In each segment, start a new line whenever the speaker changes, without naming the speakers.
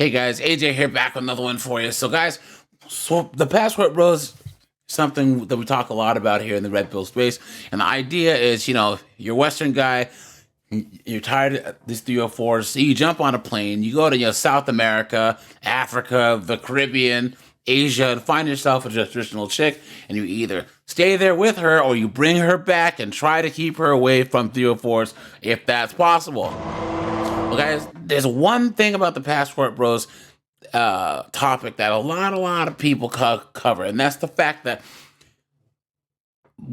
Hey guys, AJ here, back with another one for you. So guys, the Passport Bros, something that we talk a lot about here in the Red Pill space, and the idea is, you're a Western guy, you're tired of these 304s, so you jump on a plane, you go to South America, Africa, the Caribbean, Asia, and find yourself a traditional chick, and you either stay there with her or you bring her back and try to keep her away from 304s if that's possible. Well, guys, there's one thing about the Passport Bros topic that a lot of people cover, and that's the fact that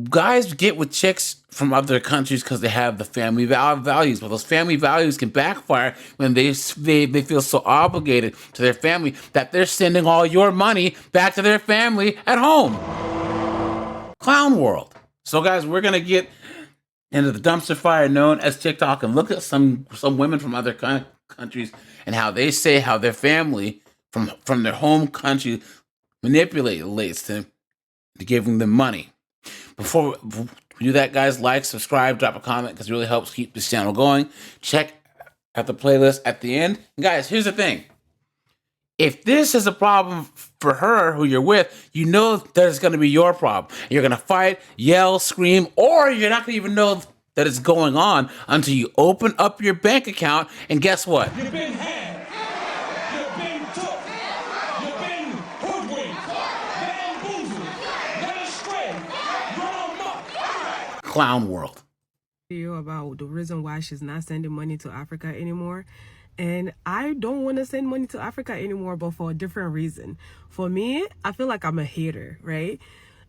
guys get with chicks from other countries because they have the family values, but those family values can backfire when they feel so obligated to their family that they're sending all your money back to their family at home. Clown world. So, guys, we're gonna get into the dumpster fire known as TikTok and look at some women from other countries and how they say how their family from their home country manipulates them to giving them money. Before we do that, guys, like, subscribe, drop a comment because it really helps keep this channel going. Check out the playlist at the end. And guys, here's the thing. If this is a problem for her who you're with, you know that it's going to be your problem. You're going to fight, yell, scream, or you're not going to even know that it's going on until you open up your bank account, and guess what?
You've been had. You've been took. You've been hoodwinked, bamboozled, led astray, run amok.
Clown world.
About the reason why she's not sending money to Africa anymore. And I don't want to send money to Africa anymore, but for a different reason. For me, I feel like I'm a hater, right?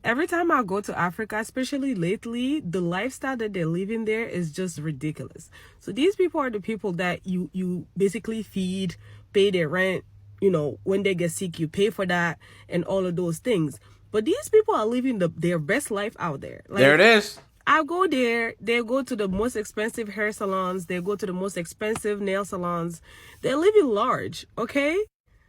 Every time I go to Africa, especially lately, the lifestyle that they're living there is just ridiculous. So these people are the people that you basically feed, pay their rent, when they get sick, you pay for that and all of those things. But these people are living their best life out there.
There it is.
I go there, they go to the most expensive hair salons, they go to the most expensive nail salons. They're living large, okay?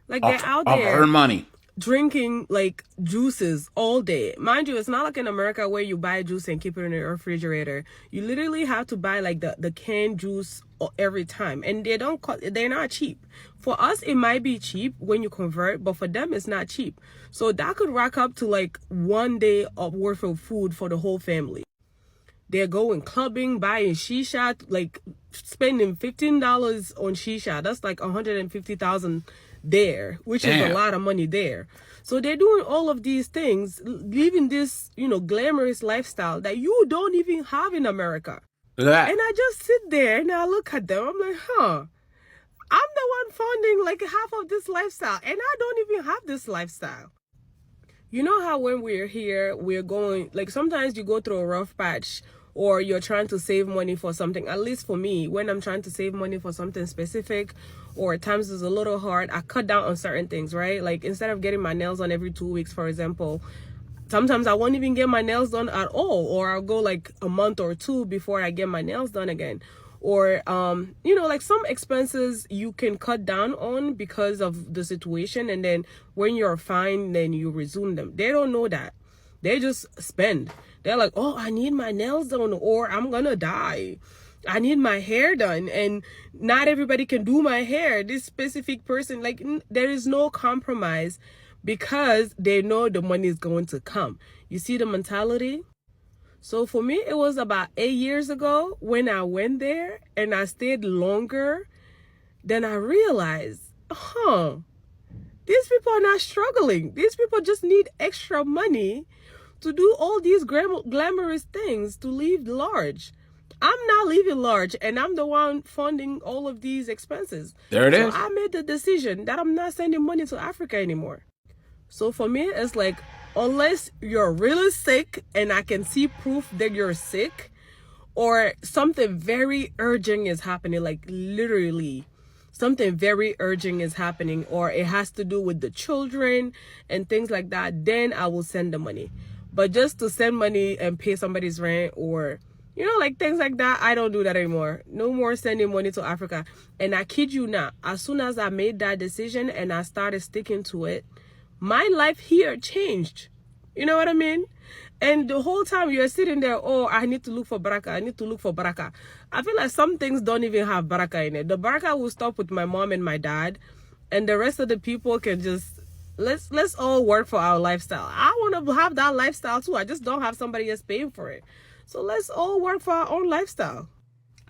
Like they're out there
earn money,
drinking like juices all day. Mind you, it's not like in America where you buy juice and keep it in the refrigerator. You literally have to buy like the canned juice every time, and they're not cheap. For us, it might be cheap when you convert, but for them, it's not cheap. So that could rack up to like 1 day of worth of food for the whole family. They're going clubbing, buying shisha, like spending $15 on shisha. That's like $150,000 there, which is a lot of money there. So they're doing all of these things, living this, glamorous lifestyle that you don't even have in America.
Look at that.
And I just sit there and I look at them. I'm like, I'm the one funding like half of this lifestyle, and I don't even have this lifestyle. You know how when we're here, we're going, like sometimes you go through a rough patch or you're trying to save money for something. At least for me, when I'm trying to save money for something specific, or at times it's a little hard, I cut down on certain things, right? Like instead of getting my nails done every 2 weeks, for example, sometimes I won't even get my nails done at all, or I'll go like a month or two before I get my nails done again. Or, like some expenses you can cut down on because of the situation. And then when you're fine, then you resume them. They don't know that. They just spend. They're like, oh, I need my nails done, or I'm going to die. I need my hair done. And not everybody can do my hair. This specific person, like there is no compromise because they know the money is going to come. You see the mentality? So for me, it was about 8 years ago when I went there and I stayed longer. Then I realized, these people are not struggling. These people just need extra money to do all these glamorous things, to live large. I'm not living large, and I'm the one funding all of these expenses.
There it is.
So I made the decision that I'm not sending money to Africa anymore. So for me, it's like, unless you're really sick and I can see proof that you're sick, or something very urgent is happening, like literally something very urgent is happening, or it has to do with the children and things like that, then I will send the money. But just to send money and pay somebody's rent or, like things like that, I don't do that anymore. No more sending money to Africa. And I kid you not, as soon as I made that decision and I started sticking to it, my life here changed. You know what I mean? And the whole time you're sitting there, oh, I need to look for baraka. I need to look for baraka. I feel like some things don't even have baraka in it. The baraka will stop with my mom and my dad. and the rest of the people can just let's all work for our lifestyle. I want to have that lifestyle too. I just don't have somebody else paying for it. So let's all work for our own lifestyle.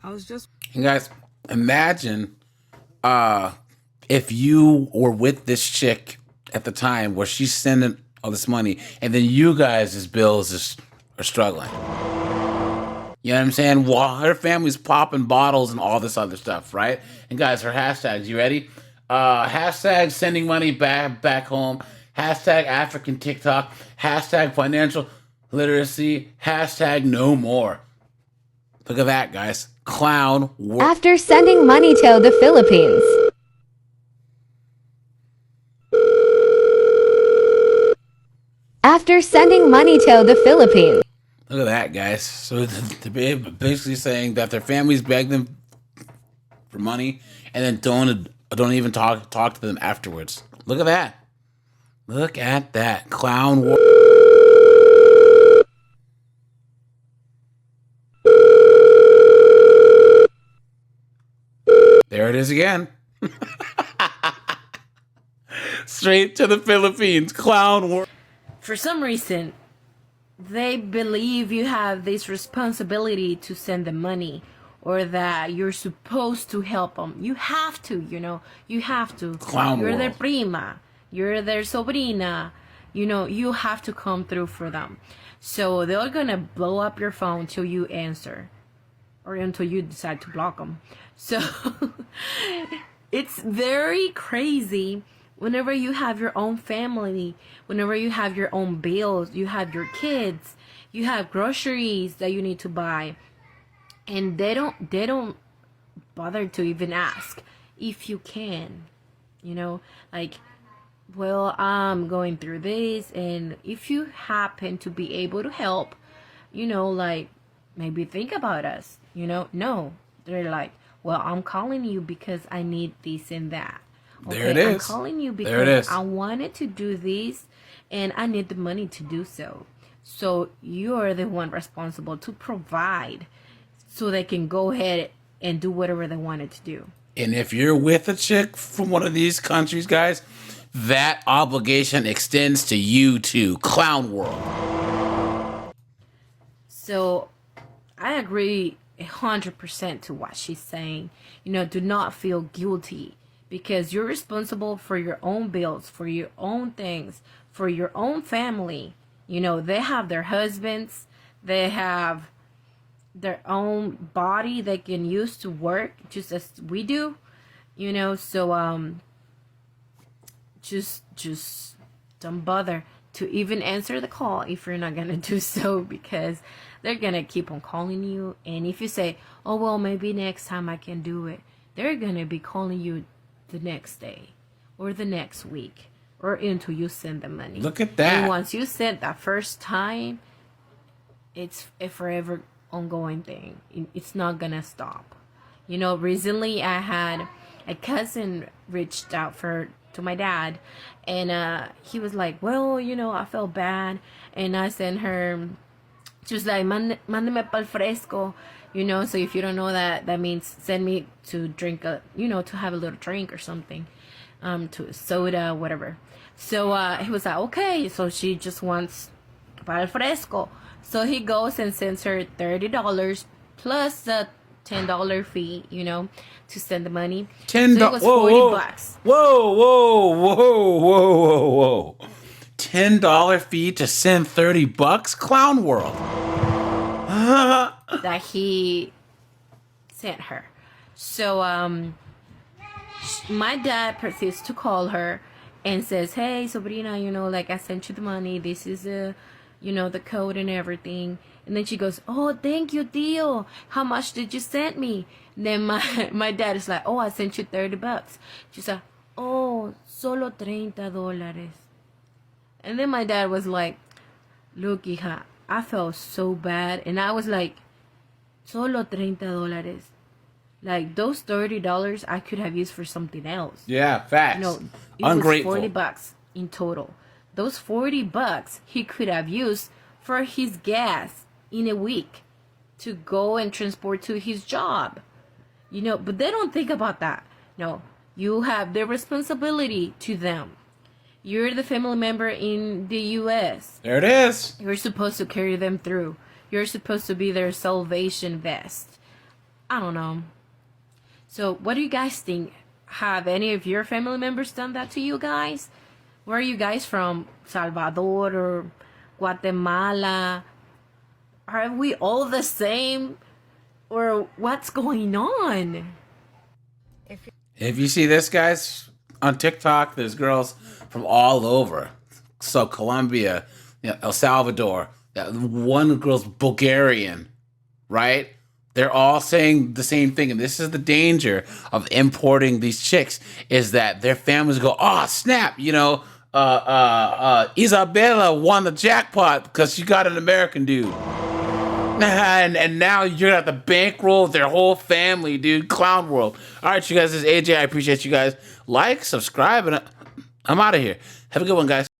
I was just
And guys, imagine if you were with this chick at the time where she's sending all this money, and then you guys' bills are struggling. You know what I'm saying? While her family's popping bottles and all this other stuff, right? And guys, her hashtags, you ready? Hashtag sending money back home. Hashtag African TikTok. Hashtag financial literacy. Hashtag no more. Look at that, guys. Clown world.
After sending money to the Philippines. After sending money to the Philippines.
Look at that, guys. So they're basically saying that their families beg them for money and then don't even talk to them afterwards. Look at that. Look at that. Clown war. There it is again. Straight to the Philippines. Clown war.
For some reason, they believe you have this responsibility to send them money, or that you're supposed to help them. You have to, you have to.
Clown
You're their
world.
prima, you're their sobrina, you have to come through for them. So they're gonna blow up your phone till you answer, or until you decide to block them. So it's very crazy. Whenever you have your own family, whenever you have your own bills, you have your kids, you have groceries that you need to buy, and they don't bother to even ask if you can, like, well, I'm going through this, and if you happen to be able to help, like, maybe think about us, no, they're like, well, I'm calling you because I need this and that.
There it is.
I'm calling you
There it
because
is.
I wanted to do this and I need the money to do so. So you're the one responsible to provide so they can go ahead and do whatever they wanted to do.
And if you're with a chick from one of these countries, guys, that obligation extends to you too. Clown world.
So I agree 100% to what she's saying. Do not feel guilty, because you're responsible for your own bills, for your own things, for your own family. They have their husbands, they have their own body they can use to work just as we do, so just don't bother to even answer the call if you're not gonna do so, because they're gonna keep on calling you. And if you say, oh well, maybe next time I can do it, they're gonna be calling you the next day or the next week or until you send them money.
Look at that.
And once you send that first time, it's a forever ongoing thing. It's not gonna stop. Recently I had a cousin reached out to my dad, and he was like, well, I felt bad, and I sent her, she was like, mándeme pa'l fresco, so if you don't know that means send me to drink to have a little drink or something, to soda, whatever. So he was like, okay, so she just wants pa'l fresco. So he goes and sends her $30 plus the $10 fee, to send the money.
$10.
So it was $40.
Whoa. $10 fee to send $30? Clown world.
That he sent her. So my dad proceeds to call her and says, hey, sobrina, like, I sent you the money. This is the code and everything. And then she goes, oh, thank you, tío. How much did you send me? And then my dad is like, oh, I sent you $30. She's like, oh, solo $30. And then my dad was like, look, hija, I felt so bad. And I was like, solo $30. Like, those $30 I could have used for something else.
Yeah, facts.
It
Ungrateful.
was $40 in total. Those $40 he could have used for his gas in a week to go and transport to his job. But they don't think about that. No, You have the responsibility to them. You're the family member in the US.
There it is.
You're supposed to carry them through. You're supposed to be their salvation vest. I don't know. So, what do you guys think? Have any of your family members done that to you guys? Where are you guys from? Salvador or Guatemala? Are we all the same? Or what's going on?
If you see this, guys, on TikTok, there's girls from all over. So Colombia, El Salvador. That one girl's Bulgarian, right? They're all saying the same thing, and this is the danger of importing these chicks: is that their families go, "Oh snap!" Isabella won the jackpot because she got an American dude. And now you're gonna have to bankroll their whole family, dude. Clown world. All right, you guys, this is AJ. I appreciate you guys. Like, subscribe, and I'm out of here. Have a good one, guys.